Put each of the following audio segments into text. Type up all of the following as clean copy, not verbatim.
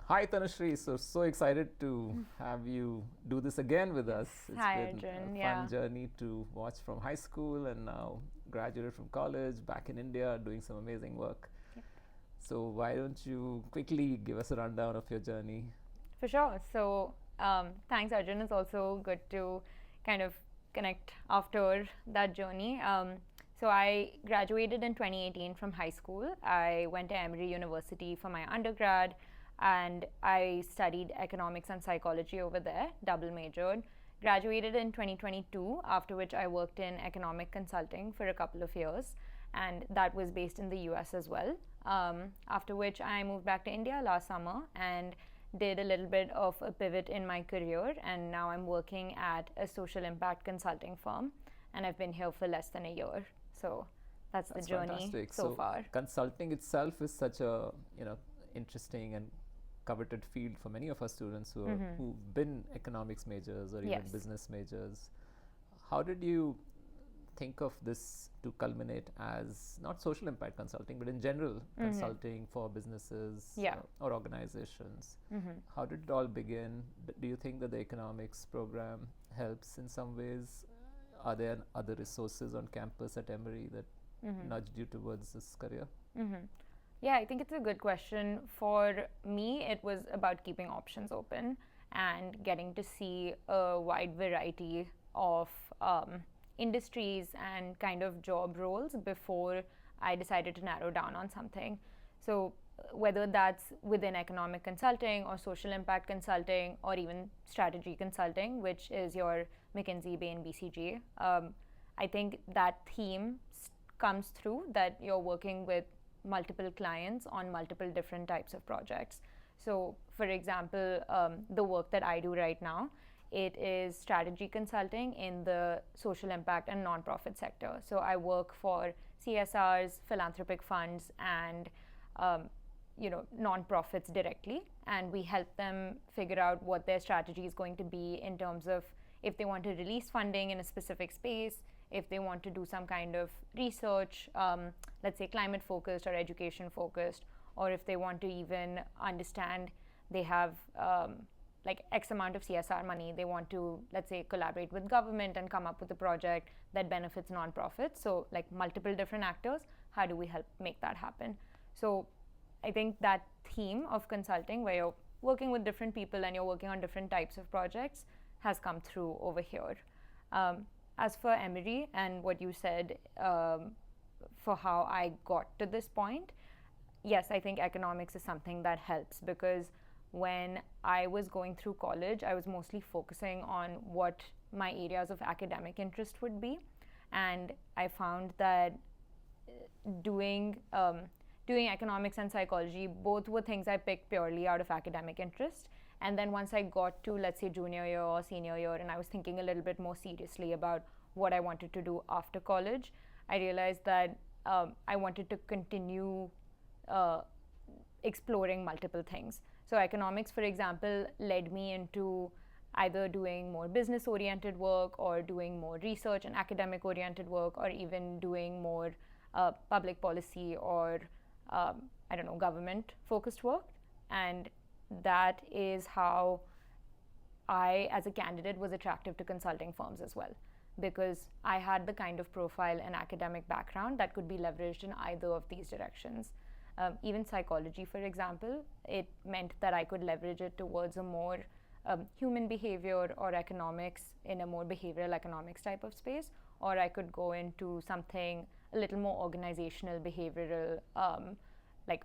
Hi Tanushree, so excited to have you do this again with us. It's Hi, been Arjun. a fun Yeah. journey to watch from high school and now graduated from college, back in India doing some amazing work. Yep. So why don't you quickly give us a rundown of your journey? For sure. Thanks, Arjun. It's also good to kind of connect after that journey. I graduated in 2018 from high school. I went to Emory University for my undergrad, and I studied economics and psychology over there, double majored. Graduated in 2022, after which I worked in economic consulting for a couple of years, and that was based in the US as well. After which I moved back to India last summer and did a little bit of a pivot in my career, and now I'm working at a social impact consulting firm, and I've been here for less than a year. So that's the That's journey fantastic. so So far. consulting itself is such a interesting and coveted field for many of our students who've been economics majors or even Yes. business majors. How did you think of this to culminate as not social impact consulting, but in general consulting for businesses Yeah. or organizations? How did it all begin? Do you think that the economics program helps in some ways? Are there other resources on campus at Emory that nudged you towards this career? Yeah, I think it's a good question. For me, it was about keeping options open and getting to see a wide variety of industries and kind of job roles before I decided to narrow down on something. So, whether that's within economic consulting or social impact consulting or even strategy consulting, which is your McKinsey, Bain, BCG, I think that theme comes through that you're working with multiple clients on multiple different types of projects. So, for example, the work that I do right now, it is strategy consulting in the social impact and nonprofit sector. So I work for CSRs, philanthropic funds, and nonprofits directly, and we help them figure out what their strategy is going to be in terms of if they want to release funding in a specific space, if they want to do some kind of research, let's say climate focused or education focused, or if they want to even understand they have like X amount of CSR money, they want to, let's say, collaborate with government and come up with a project that benefits nonprofits. So, like multiple different actors, how do we help make that happen? So, I think that theme of consulting, where you're working with different people and you're working on different types of projects, has come through over here. As for Emory and what you said for how I got to this point, yes, I think economics is something that helps because when I was going through college, I was mostly focusing on what my areas of academic interest would be. And I found that doing doing economics and psychology, both were things I picked purely out of academic interest. And then once I got to, let's say, junior year or senior year, and I was thinking a little bit more seriously about what I wanted to do after college, I realized that I wanted to continue uh, exploring multiple things. So, economics, for example, led me into either doing more business oriented work or doing more research and academic oriented work or even doing more public policy or I don't know, government focused work. And that is how I, as a candidate, was attractive to consulting firms as well, because I had the kind of profile and academic background that could be leveraged in either of these directions. Even psychology, for example, it meant that I could leverage it towards a more human behavior or economics in a more behavioral economics type of space, or I could go into something a little more organizational, behavioral, like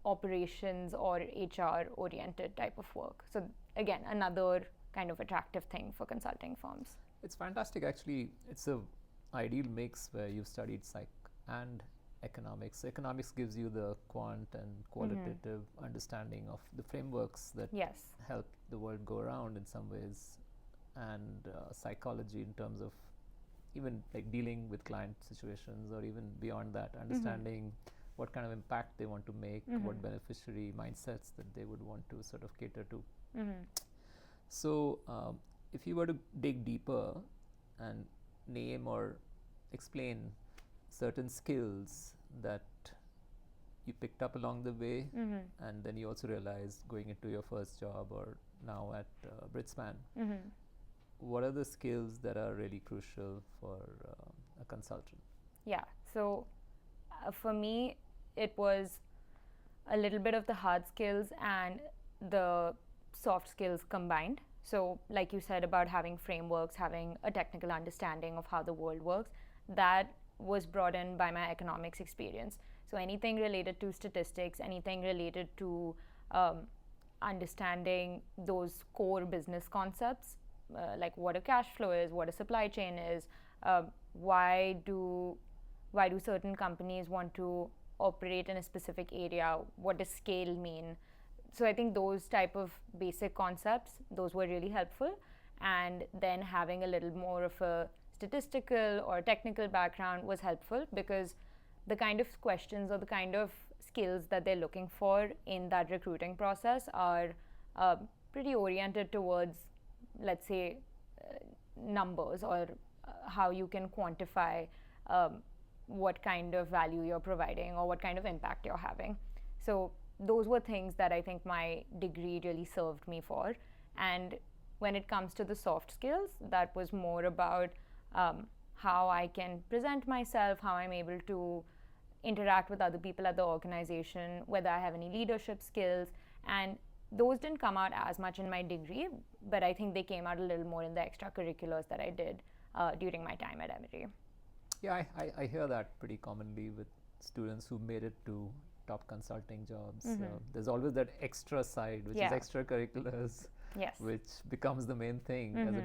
operations or HR oriented type of work. So, again, another kind of attractive thing for consulting firms. It's fantastic, actually. It's a ideal mix where you've studied psych and economics. Economics gives you the quant and qualitative understanding of the frameworks that Yes. help the world go around in some ways, and psychology in terms of even like dealing with client situations or even beyond that, understanding what kind of impact they want to make, what beneficiary mindsets that they would want to sort of cater to. So, if you were to dig deeper and name or explain certain skills that you picked up along the way, and then you also realized going into your first job or now at Britspan, what are the skills that are really crucial for a consultant? Yeah, so for me, it was a little bit of the hard skills and the soft skills combined. So, like you said about having frameworks, having a technical understanding of how the world works, that was brought in by my economics experience. So, anything related to statistics, anything related to understanding those core business concepts, like what a cash flow is, what a supply chain is, why do certain companies want to operate in a specific area, what does scale mean. So I think those type of basic concepts, those were really helpful. And then having a little more of a statistical or technical background was helpful, because the kind of questions or the kind of skills that they're looking for in that recruiting process are pretty oriented towards, let's say, numbers, or how you can quantify what kind of value you're providing or what kind of impact you're having. So those were things that I think my degree really served me for. And when it comes to the soft skills, that was more about how I can present myself, how I'm able to interact with other people at the organization, whether I have any leadership skills. And those didn't come out as much in my degree, but I think they came out a little more in the extracurriculars that I did during my time at Emory. Yeah, I hear that pretty commonly with students who made it to top consulting jobs. There's always that extra side, which is extracurriculars, which becomes the main thing as a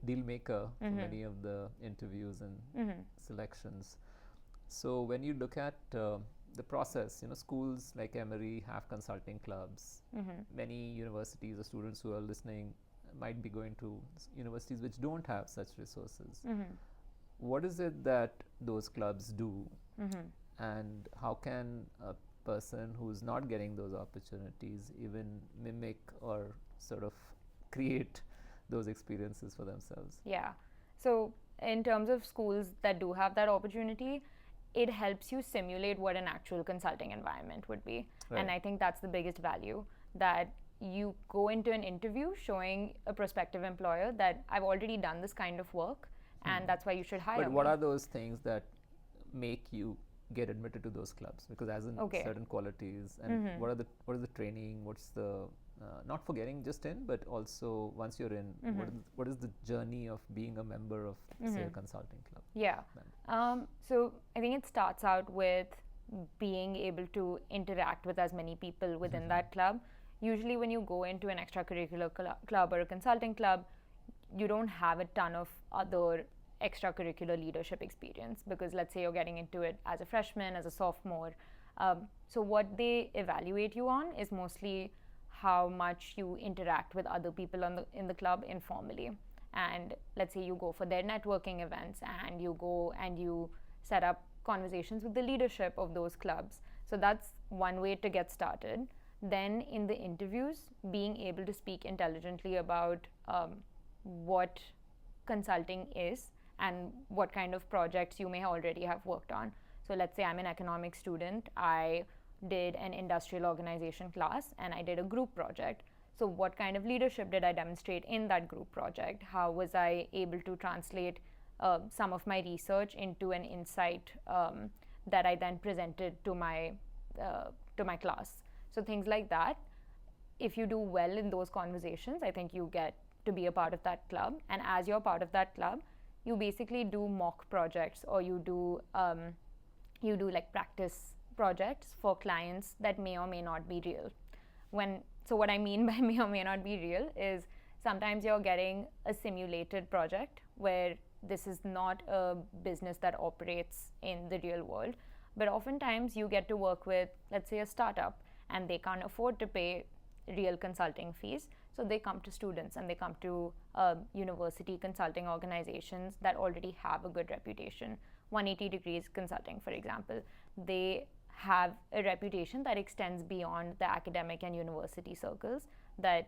deal maker for many of the interviews and selections. So when you look at the process, schools like Emory have consulting clubs. Many universities or students who are listening might be going to universities which don't have such resources. What is it that those clubs do, and how can a person who's not getting those opportunities even mimic or sort of create those experiences for themselves? Yeah. So in terms of schools that do have that opportunity, it helps you simulate what an actual consulting environment would be. Right. And I think that's the biggest value, that you go into an interview showing a prospective employer that I've already done this kind of work, and that's why you should hire me. But what are those things that make you get admitted to those clubs? Because as in certain qualities, and what is the training, what's the not for getting just in, but also once you're in, what is the journey of being a member of, say, a consulting club? Yeah. So I think it starts out with being able to interact with as many people within that club. Usually when you go into an extracurricular club or a consulting club, you don't have a ton of other extracurricular leadership experience, because let's say you're getting into it as a freshman, as a sophomore. So what they evaluate you on is mostly how much you interact with other people in the club informally. And let's say you go for their networking events, and you go and you set up conversations with the leadership of those clubs. So that's one way to get started. Then in the interviews, being able to speak intelligently about what consulting is and what kind of projects you may already have worked on. So let's say I'm an economics student, I did an industrial organization class and I did a group project. So what kind of leadership did I demonstrate in that group project? How was I able to translate some of my research into an insight that I then presented to my class? So things like that. If you do well in those conversations, I think you get to be a part of that club. And as you're part of that club, you basically do mock projects, or you do like practice projects for clients that may or may not be real. So what I mean by may or may not be real is sometimes you're getting a simulated project where this is not a business that operates in the real world, but oftentimes you get to work with, let's say, a startup, and they can't afford to pay real consulting fees. So they come to students and they come to university consulting organizations that already have a good reputation. 180 Degrees Consulting, for example, they have a reputation that extends beyond the academic and university circles that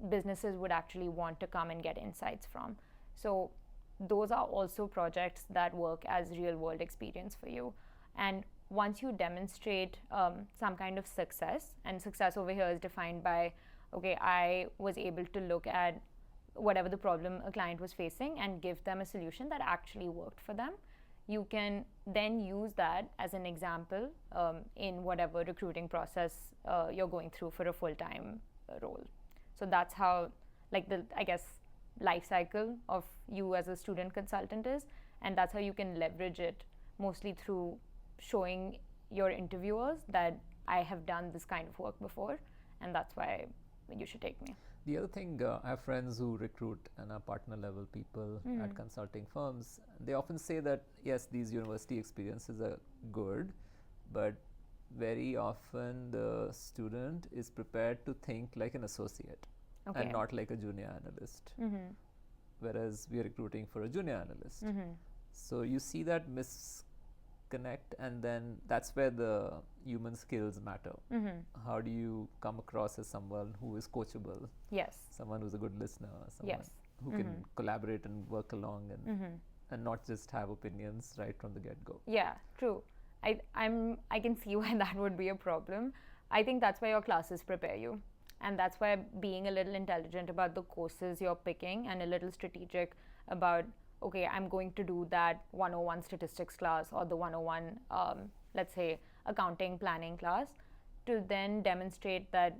businesses would actually want to come and get insights from. So those are also projects that work as real world experience for you. And once you demonstrate some kind of success, and success over here is defined by, okay, I was able to look at whatever the problem a client was facing and give them a solution that actually worked for them, you can then use that as an example in whatever recruiting process you're going through for a full-time role. So that's how, like, the, I guess, life cycle of you as a student consultant is, and that's how you can leverage it, mostly through showing your interviewers that I have done this kind of work before, and that's why you should take me. The other thing, I have friends who recruit and are partner level people at consulting firms. They often say that yes, these university experiences are good, but very often the student is prepared to think like an associate and not like a junior analyst. Whereas we are recruiting for a junior analyst. So you see that misconnect, and then that's where the human skills matter. How do you come across as someone who is coachable? Yes. Someone who's a good listener, someone who can collaborate and work along and not just have opinions right from the get-go. Yeah, true. I can see why that would be a problem. I think that's why your classes prepare you. And that's why being a little intelligent about the courses you're picking and a little strategic about, okay, I'm going to do that 101 statistics class or the 101, let's say, accounting planning class, to then demonstrate that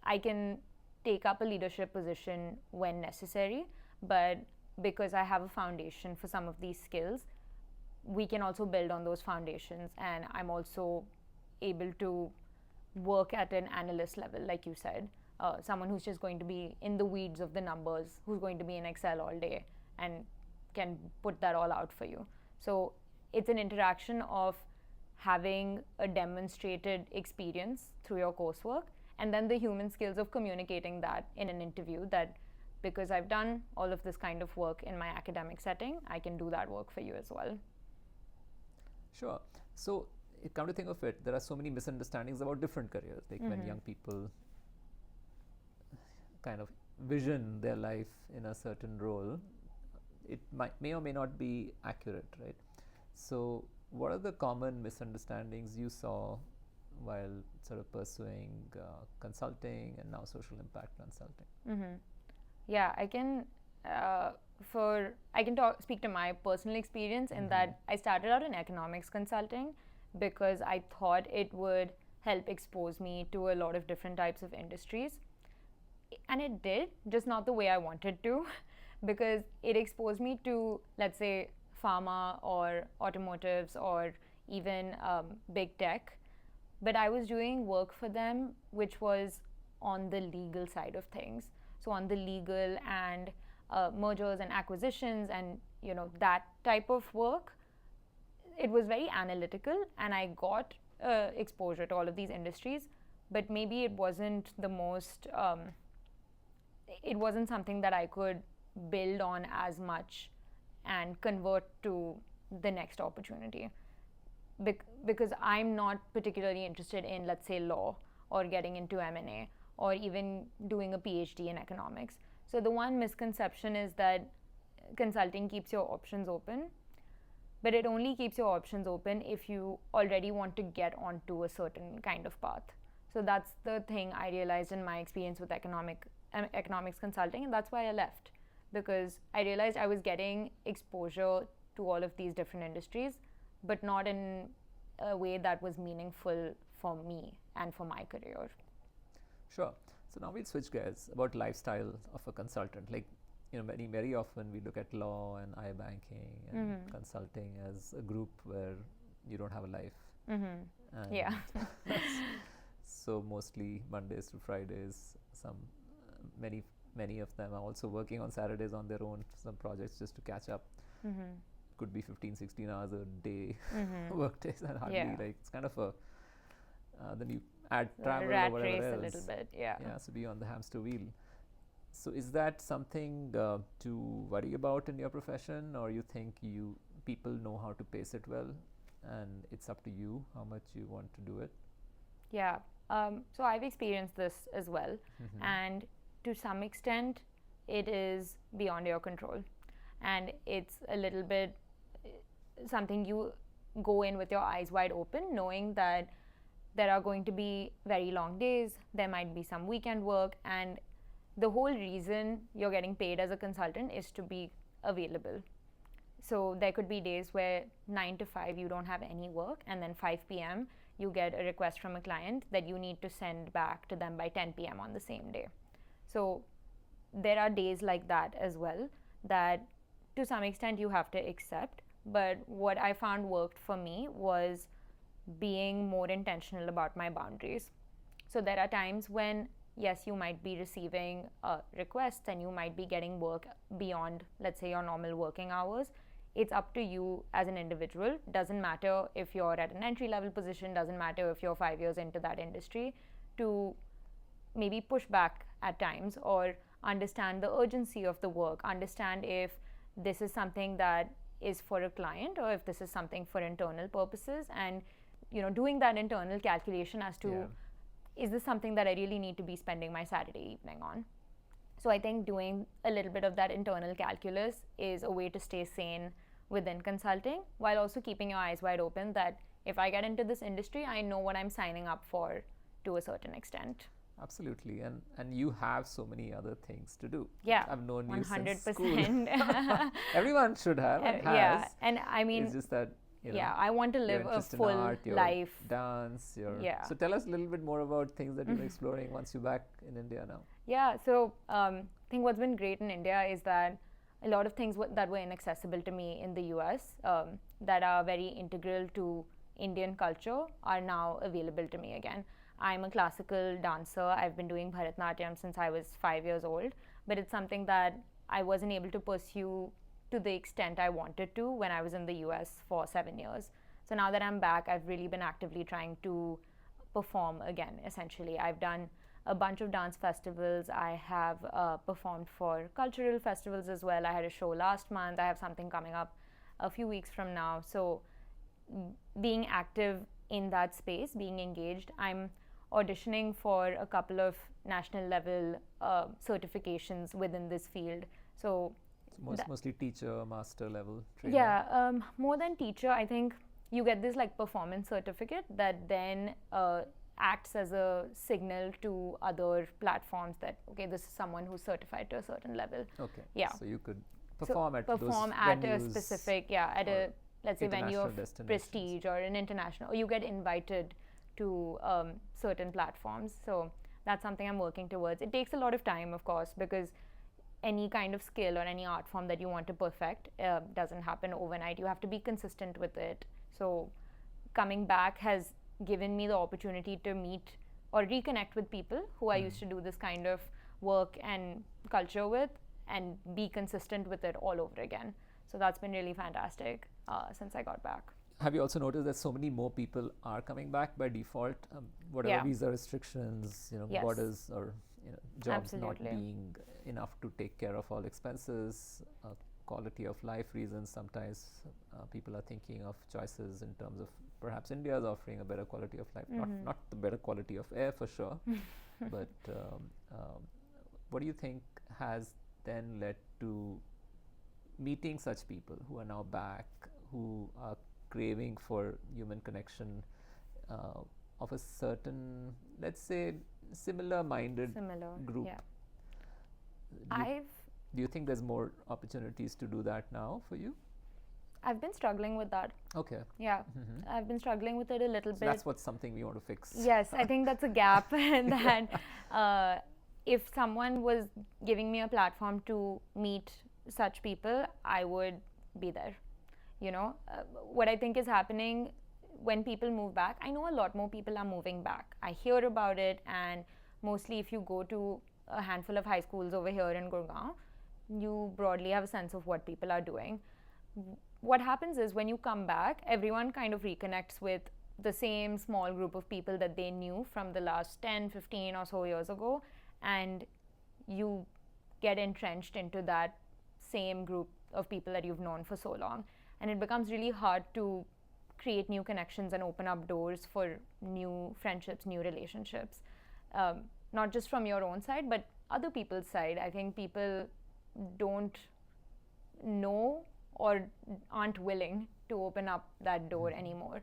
I can take up a leadership position when necessary, but because I have a foundation for some of these skills, we can also build on those foundations, and I'm also able to work at an analyst level, like you said, someone who's just going to be in the weeds of the numbers, who's going to be in Excel all day and can put that all out for you. So it's an interaction of having a demonstrated experience through your coursework, and then the human skills of communicating that in an interview, that because I've done all of this kind of work in my academic setting, I can do that work for you as well. Sure. So come to think of it, there are so many misunderstandings about different careers. Like when young people kind of vision their life in a certain role, it may or may not be accurate, right? So what are the common misunderstandings you saw while sort of pursuing consulting and now social impact consulting? Yeah, I can speak to my personal experience in that I started out in economics consulting because I thought it would help expose me to a lot of different types of industries, and it did, just not the way I wanted to, because it exposed me to, let's say, pharma or automotives or even big tech, but I was doing work for them which was on the legal side of things. So on the legal and mergers and acquisitions and that type of work, it was very analytical, and I got exposure to all of these industries, but maybe it wasn't the most it wasn't something that I could build on as much and convert to the next opportunity, because I'm not particularly interested in, let's say, law or getting into M&A or even doing a PhD in economics. So the one misconception is that consulting keeps your options open, but it only keeps your options open if you already want to get onto a certain kind of path. So that's the thing I realized in my experience with economics consulting, and that's why I left, because I realized I was getting exposure to all of these different industries, but not in a way that was meaningful for me and for my career. Sure. So now we'll switch gears about lifestyle of a consultant. Like, very often we look at law and iBanking and consulting as a group where you don't have a life. Yeah. So mostly Mondays to Fridays, many of them are also working on Saturdays on their own, some projects just to catch up. Could be 15-16 hours a day work days, and hardly like it's kind of a then you add travel rat or whatever race else. A little bit, yeah. So be on the hamster wheel. So is that something to worry about in your profession, or you think people know how to pace it well, and it's up to you how much you want to do it? Yeah. So I've experienced this as well, and to some extent, it is beyond your control, and it's a little bit something you go in with your eyes wide open, knowing that there are going to be very long days, there might be some weekend work, and the whole reason you're getting paid as a consultant is to be available. So there could be days where 9 to 5 you don't have any work, and then 5 p.m. you get a request from a client that you need to send back to them by 10 p.m. on the same day. So there are days like that as well that to some extent you have to accept. But what I found worked for me was being more intentional about my boundaries. So there are times when, yes, you might be receiving requests and you might be getting work beyond, let's say, your normal working hours. It's up to you as an individual. Doesn't matter if you're at an entry level position, doesn't matter if you're 5 years into that industry, to maybe push back at times or understand the urgency of the work, understand if this is something that is for a client or if this is something for internal purposes, and doing that internal calculation as to is this something that I really need to be spending my Saturday evening on. So I think doing a little bit of that internal calculus is a way to stay sane within consulting, while also keeping your eyes wide open that if I get into this industry, I know what I'm signing up for to a certain extent. Absolutely, and you have so many other things to do. Yeah, I've known you 100%. since school. Everyone should have and has. Yeah, and I mean, it's just that I want to live a full art, life. Dance, so tell us a little bit more about things that you're exploring once you're back in India now. Yeah, so I think what's been great in India is that a lot of things that were inaccessible to me in the US that are very integral to Indian culture are now available to me again. I'm a classical dancer. I've been doing Bharatanatyam since I was 5 years old, but it's something that I wasn't able to pursue to the extent I wanted to when I was in the US for 7 years. So now that I'm back, I've really been actively trying to perform again, essentially. I've done a bunch of dance festivals. I have performed for cultural festivals as well. I had a show last month. I have something coming up a few weeks from now. So being active in that space, being engaged, I'm auditioning for a couple of national level certifications within this field. So mostly teacher, master level training. Yeah, more than teacher, I think you get this like performance certificate that then acts as a signal to other platforms that this is someone who's certified to a certain level. Okay. Yeah. So you could perform at those a specific at a, let's say, venue of prestige or an international, or you get invited to certain platforms. So that's something I'm working towards. It takes a lot of time, of course, because any kind of skill or any art form that you want to perfect doesn't happen overnight. You have to be consistent with it. So coming back has given me the opportunity to meet or reconnect with people who I used to do this kind of work and culture with and be consistent with it all over again. So that's been really fantastic since I got back. Have you also noticed that so many more people are coming back by default? Whatever visa restrictions, borders or jobs Absolutely. not being enough to take care of all expenses, quality of life reasons. Sometimes people are thinking of choices in terms of perhaps India is offering a better quality of life, not the better quality of air for sure, but what do you think has then led to meeting such people who are now back, who are craving for human connection of a certain, let's say, similar-minded group? Yeah. Do you think there's more opportunities to do that now for you? I've been struggling with that. Okay. Yeah. I've been struggling with it a little bit. That's what's something we want to fix. Yes, I think that's a gap that if someone was giving me a platform to meet such people, I would be there. What I think is happening when people move back, I know a lot more people are moving back. I hear about it, and mostly if you go to a handful of high schools over here in Gurgaon, you broadly have a sense of what people are doing. What happens is when you come back, everyone kind of reconnects with the same small group of people that they knew from the last 10, 15 or so years ago, and you get entrenched into that same group of people that you've known for so long. And it becomes really hard to create new connections and open up doors for new friendships, new relationships, not just from your own side, but other people's side. I think people don't know or aren't willing to open up that door anymore.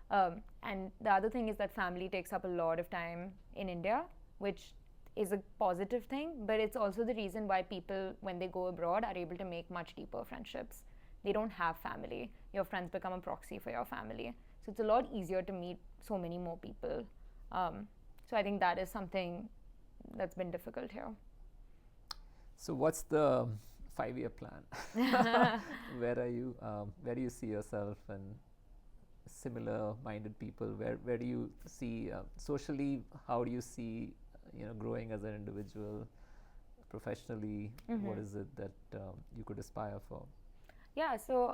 And the other thing is that family takes up a lot of time in India, which is a positive thing, but it's also the reason why people, when they go abroad, are able to make much deeper friendships. They don't have family. Your friends become a proxy for your family. So it's a lot easier to meet so many more people. So I think that is something that's been difficult here. So what's the 5-year plan? Where are you? Where do you see yourself and similar-minded people? Where do you see socially? How do you see growing as an individual, professionally? What is it that you could aspire for? Yeah, so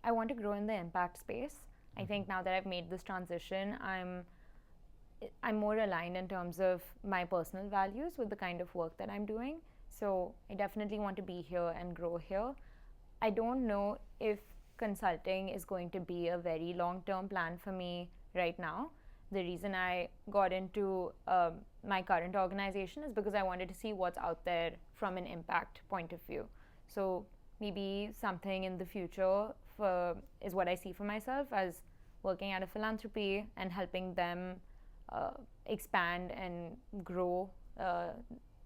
I want to grow in the impact space. I think now that I've made this transition, I'm more aligned in terms of my personal values with the kind of work that I'm doing. So I definitely want to be here and grow here. I don't know if consulting is going to be a very long-term plan for me right now. The reason I got into my current organization is because I wanted to see what's out there from an impact point of view. So maybe something in the future is what I see for myself as working at a philanthropy and helping them expand and grow,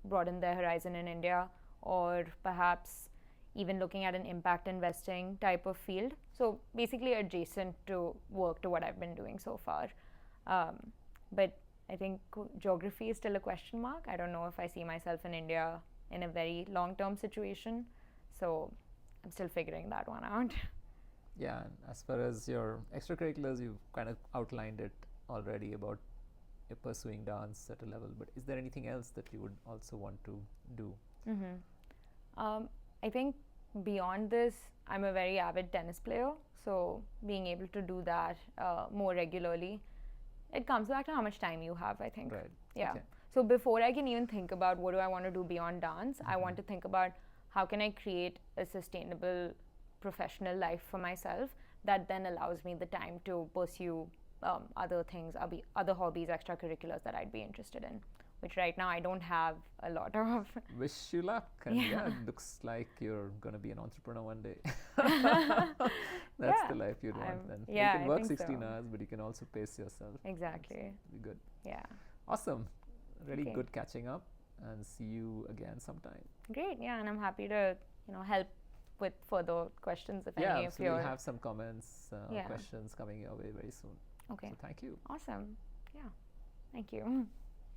broaden their horizon in India, or perhaps even looking at an impact investing type of field. So basically adjacent to work to what I've been doing so far. But I think geography is still a question mark. I don't know if I see myself in India in a very long-term situation. So I'm still figuring that one out. Yeah, and as far as your extracurriculars, you've kind of outlined it already about pursuing dance at a level, but is there anything else that you would also want to do? I think beyond this, I'm a very avid tennis player, so being able to do that more regularly, it comes back to how much time you have, I think. Right. Yeah. Okay. So before I can even think about what do I want to do beyond dance, I want to think about how can I create a sustainable professional life for myself that then allows me the time to pursue other things, other hobbies, extracurriculars that I'd be interested in, which right now I don't have a lot of. Wish you luck. And yeah, it looks like you're going to be an entrepreneur one day. That's the life you'd want then. Yeah, you can work I think 16 so. hours, but you can also pace yourself. Exactly. Be good. Yeah. Awesome. Really Okay. good catching up, and see you again sometime. Great. Yeah, and I'm happy to help with further questions if any of so your. we'll have some comments, Yeah. questions coming your way very soon. Okay. So thank you. Awesome. Yeah. Thank you.